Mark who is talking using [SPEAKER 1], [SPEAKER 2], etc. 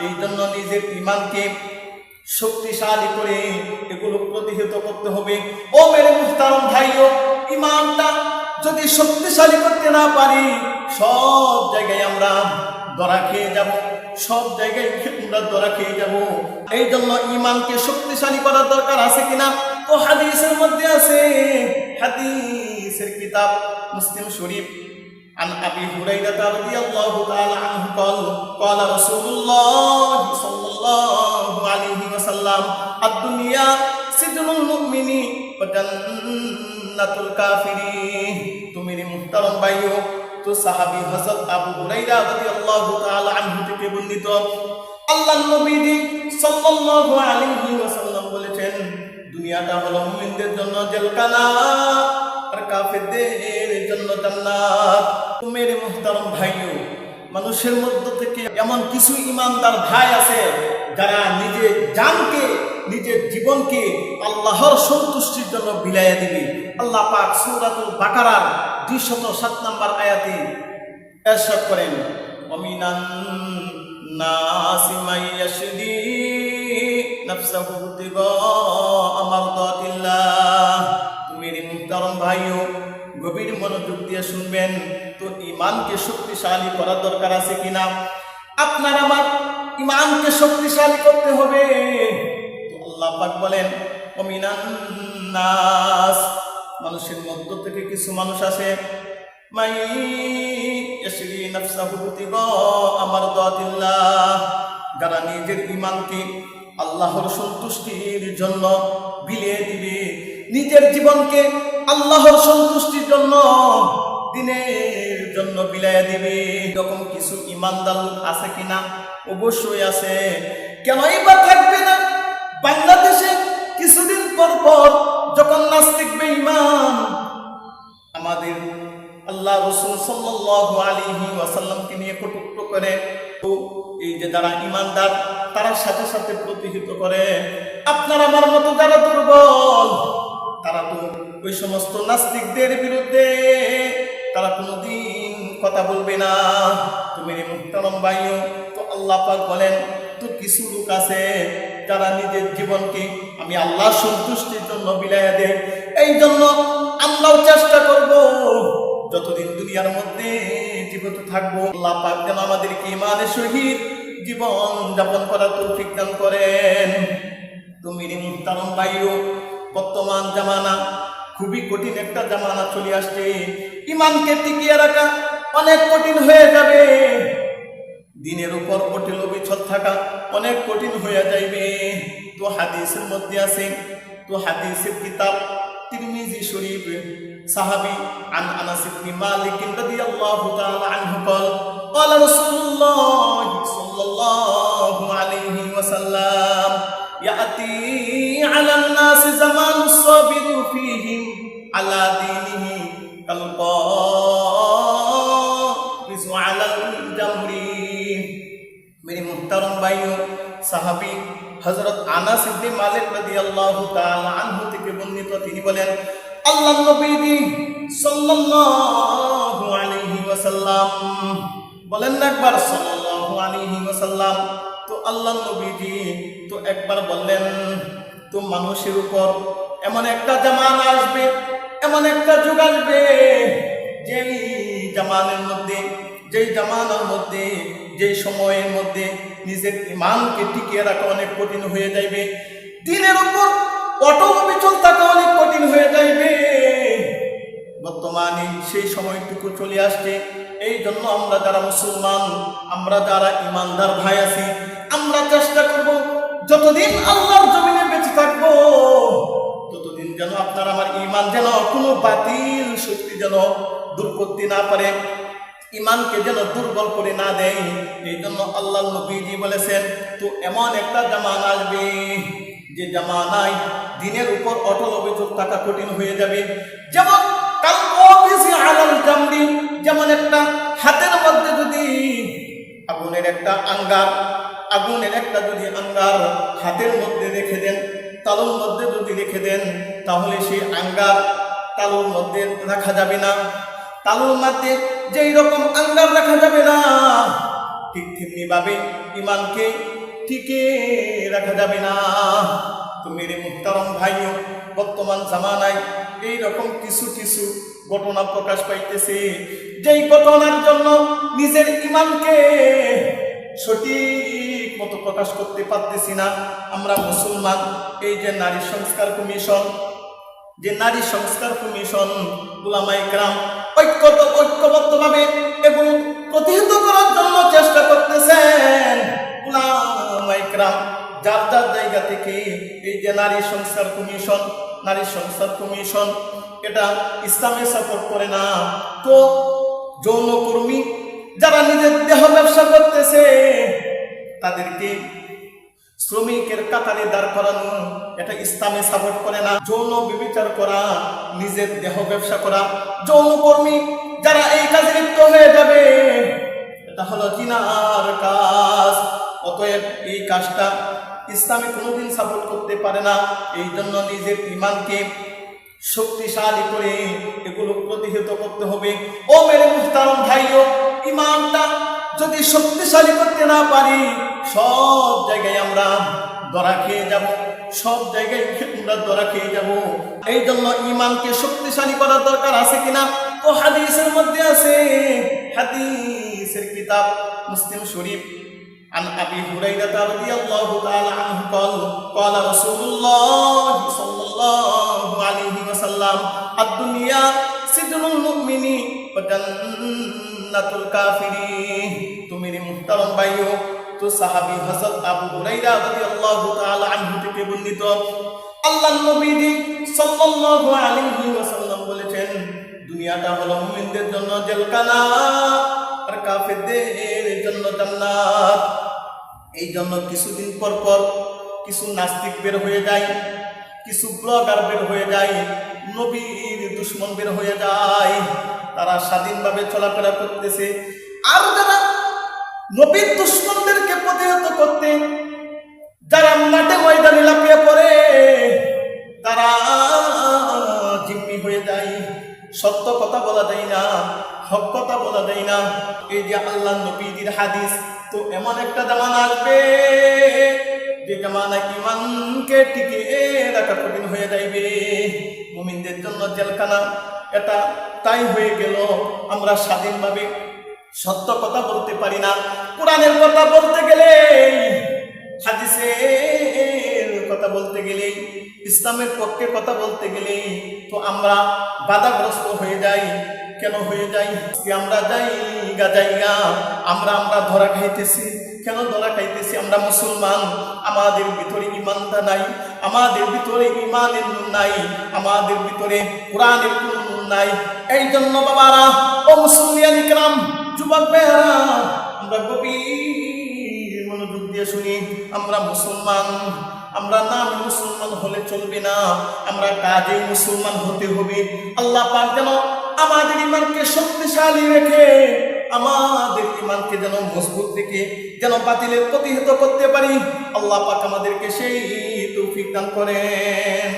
[SPEAKER 1] এই জন্য নিজের ঈমানকে শক্তিশালী করে এগুলো প্রতিহত করতে হবে। ও মেরে মুহতারাম ভাইও, ঈমানটা যদি শক্তিশালী করতে না পারি, সব জায়গায় আমরা ধরা খেয়ে যাব, সব জায়গায় আমরা ধরা খেয়ে যাব। এই জন্য ঈমানকে শক্তিশালী করার দরকার আছে কিনা? তো হাদিসের মধ্যে আছে, হাদিসের কিতাব মুসলিম শরীফ, عن أبي هريرة رضي الله تعالى عنه قال قال رسول الله صلى الله عليه وسلم الدنيا سجن المؤمن وجنة الكافرين। তো মেরে মুহতারাম ভাইও, তো সাহাবী হযরত আবু হুরায়রা রাদিয়াল্লাহু তাআলা আনহু থেকে বর্ণিত, আল্লাহর নবী সাল্লাল্লাহু আলাইহি ওয়াসাল্লাম বলেছেন, দুনিয়াটা হলো মুমিনদের জন্য জেলখানা আর কাফেরদের জন্য জান্নাত। মেরে মুহতারাম ভাইও, মানুষের মধ্য থেকে এমন কিছু ঈমানদার ভাই আছে যারা নিজের জানকে, নিজের জীবনকে আল্লাহর সন্তুষ্টির জন্য বিলাইয়া দিবে। আল্লাহ পাক সূরাতুল বাকারার 207 নম্বর আয়াতে ইরশাদ করেন, ওয়ামিনান নাসি মাইয়াশরি নাফসাহু তিগা মারদাতিল্লাহ। মেরে মুহতারাম ভাইও, গভীর মনোযোগ দিয়ে শুনবেন। তো ঈমানকে শক্তিশালী করার দরকার আছে কিনা? আপনার আমার ঈমানকে শক্তিশালী করতে হবে। তো আল্লাহ পাক বলেন, ওমিনান নাস, মানুষের মধ্য থেকে কিছু মানুষ আছে, মাই ইয়াশরি নাফসাহু তিগা মারদাতিল্লাহ, যারা নিজের ঈমানকে আল্লাহর সন্তুষ্টির জন্য বিলিয়ে দিবে, নিজের জীবনকে আল্লাহর সন্তুষ্টির জন্য, দিনের জন্য বিলাইয়া দিবে। এরকম কিছু ঈমানদার আছে কিনা? অবশ্যই আছে। কেনই বা থাকবে না? বাংলাদেশে কিছুদিন পর পর যখন নাস্তিক বেঈমান আমাদের আল্লাহ রাসূল সাল্লাল্লাহু আলাইহি ওয়াসাল্লামকে নিয়ে কটূক্ত করে, তো এই যে যারা ঈমানদার তারা সাথে সাথে প্রতিহিত করে। আপনার আমার মতো যারা দুর্বল, তারা তো ওই সমস্ত নাস্তিকদের বিরুদ্ধে তারা কোনোদিন কথা বলবে না। তো মেরে মুহতারাম ভাইও, তো আল্লাহ পাক বলেন, তো কিছু লোক আছে যারা নিজের জীবনকে আমি আল্লাহর সন্তুষ্টির জন্য বিলাইয়া দেয়। এই জন্য আমরাও চেষ্টা করব যতদিন দুনিয়ার মধ্যে জীবিত থাকবো, আল্লাহ পাক যেন আমাদেরকে ঈমানের সহিত জীবন যাপন করার তৌফিক দান করেন। তো মেরে মুহতারাম ভাইও, বর্তমান জামানা খুবই কঠিন একটা জামানা চলে আসছে। ঈমানকে টিকিয়ে রাখা অনেক কঠিন হয়ে যাবে, দিনের উপর অটল অবিচল থাকা অনেক কঠিন হয়ে যাইবে। তো হাদিসের মধ্যে আছে, তো হাদিসের কিতাব তিরমিজি শরীফ, সাহাবী আন আনাস ইবনে মালিক রাদিয়াল্লাহু তাআলা আনহু قال قال رسول الله صلى الله عليه وسلم يأتي على الناس زمان الصابر فيهم على دينه كالقابض على الجمر। मेरे मुहतरम भाइयों, সাহাবী হযরত আনাস ইবনে মালিক রাদিয়াল্লাহু তাআলা আনহু থেকে বর্ণিত, তিনি বলেন, আল্লাহর নবী সাল্লাল্লাহু আলাইহি ওয়াসাল্লাম বলেন না একবার, সাল্লাল্লাহু আলাইহি ওয়াসাল্লাম। তো আল্লাহর নবীজি তো একবার বললেন, তো মানুষের উপর এমন একটা জামানা আসবে, এমন একটা যুগ আসবে, যেই জামানার মধ্যে যেই সময়ের মধ্যে নিজের ঈমানকে টিকিয়ে রাখা অনেক কঠিন হয়ে যাবে, দিনের উপর অটল অবিচল থাকা অনেক কঠিন হয়ে যাবে। বর্তমানে সেই সময়টুকু চলে আসছে। এই জন্য আমরা যারা মুসলমান, আমরা যারা ঈমানদার ভাই আছি, আমরা চেষ্টা করব যতদিন আল্লাহর জমিনে বেঁচে থাকবো, ততদিন যেন আপনার আমার ঈমান যেন কোনো বাতিল শক্তি যেন দূর করতে না পারে, ঈমানকে যেন দুর্বল করে না দেয়। এই জন্য আল্লাহর নবীজি বলেছেন, তো এমন একটা জামানা আসবে যে জামানায় দিনের উপর অটল অবিচল থাকা কঠিন হয়ে যাবে। যেমন কালকবিসি আলাল জামরি, যেমন একটা হাতের মধ্যে যদি আগুনের একটা আঙ্গার হাতের মধ্যে রেখে দেন, তালুর মধ্যে যদি রেখে দেন, তাহলে সেই আঙ্গার তালুর মধ্যে রাখা যাবে না। তালুর মধ্যে যেই রকম আঙ্গার রাখা যাবে না, ঠিক তেমনি ভাবে ইমানকে টিকে রাখা যাবে না। তো মেরে মুহতারাম ভাইও, বর্তমান জামানায় এইরকম কিছু কিছু ঘটনা প্রকাশ পাইতেছে, যেই ঘটনার জন্য নিজের ইমানকে সঠিক মতো প্রকাশ করতে পারতেছি না। আমরা মুসলমান, এই যে নারী সংস্কার কমিশন, উলামায়ে কেরাম ঐক্যবদ্ধভাবে এগুলো প্রতিহত করার জন্য চেষ্টা করতেছেন। উলামায়ে কেরাম যার যার জায়গা থেকে এই যে নারী সংস্কার কমিশন এটা ইসলামে সাপোর্ট করে না। তো যৌনকর্মী যারা নিজের দেহ ব্যবসা করতেছে তাদেরকে শ্রমিকের কাতারে দাঁড় করানো, এটা ইসলামে সাপোর্ট করে না। যৌন ব্যভিচার করা, নিজের দেহ ব্যবসা করা, যৌনকর্মী যারা এই কাজে লিপ্ত হয়ে যাবে, এটা হলো জিনার কাজ। অতএব এই কাজটা ইসলামে কোনোদিন সাপোর্ট করতে পারে না। এই জন্য নিজের ইমানকে শক্তিশালী করে এগুলো প্রতিহত করতে হবে। ও মেরে মুহতারাম ভাইও, ইমানটা যদি শক্তিশালী করতে না পারি, সব জায়গায় আমরা ধরা খেয়ে যাব, এই জন্য ইমানকে শক্তিশালী করার দরকার আছে কিনা? তো হাদিসের মধ্যে আছে, হাদিসের কিতাব মুসলিম শরীফ, عن أبي هريرة رضي الله تعالى عنه قال رسول الله صلى الله عليه وسلم الدنيا سجن المؤمن وجنة الكافر। তো মেরে মুহতারাম ভাইও, তো সাহাবী হযরত আবু হুরায়রা রাদিয়াল্লাহু তাআলা আনহু থেকে বর্ণিত, আল্লাহর নবী সাল্লাল্লাহু আলাইহি ওয়াসাল্লাম বলেছেন, দুনিয়াটা হলো মুমিনদের জন্য জেলখানা আর কাফেরদের জন্য জান্নাত। এই জন্য কিছুদিন পর পর কিছু নাস্তিক বের হয়ে যায়, কিছু ব্লগার বের হয়ে যায়, নবীর দুশমন বের হয়ে যায়, তারা স্বাধীনভাবে চলাফেরা করতেছে। আর যারা নবীর দুশমনদেরকে প্রতিহত করতে যারা মাঠে ময়দানে লাফিয়ে পড়ে, তারা জিম্মি হয়ে যায়, সত্য কথা বলা যায় না, হক কথা বলা যায় না। এই যে আল্লাহ নবীর হাদিস, তো এমন একটা জামানা আসবে যে জামানায় ইমানকে টিকে রাখা কঠিন হয়ে যাইবে, মুমিনদের জন্য জেলখানা। এটা তাই হয়ে গেল, আমরা স্বাধীনভাবে সত্য কথা বলতে পারি না। কোরআনের কথা বলতে গেলে, হাদিসের কথা বলতে গেলে, ইসলামের পক্ষে কথা বলতে গেলে তো আমরা বাধাগ্রস্ত হয়ে যাই। কেন হয়ে যাই? আমরা জায়গা আমরা ধরা খাইতেছি। কেন ধরা খাইতেছি? আমরা মুসলমান, আমাদের ভিতরে ইমানটা নাই, আমাদের ভিতরে ইমানের নূর নাই, আমাদের ভিতরে কোরআনের কোন নূর নাই। এই জন্য বাবারা, ও মুসলিয়ান ইকরাম, যুবক ভাইরা, আমরা গভীর মনোযোগ দিয়ে শুনি। আমরা মুসলমান, আমরা নাম মুসলমান হলে চলবে না, আমরা কাজে মুসলমান হতে হবে। আল্লাহ পাক যেন আমাদের ইমানকে শক্তিশালী রেখে, আমাদের ইমানকে যেন মজবুত রেখে, যেন বাতিলের প্রতিহত করতে পারি। আল্লাহ পাক আমাদেরকে সেই তৌফিক দান করেন।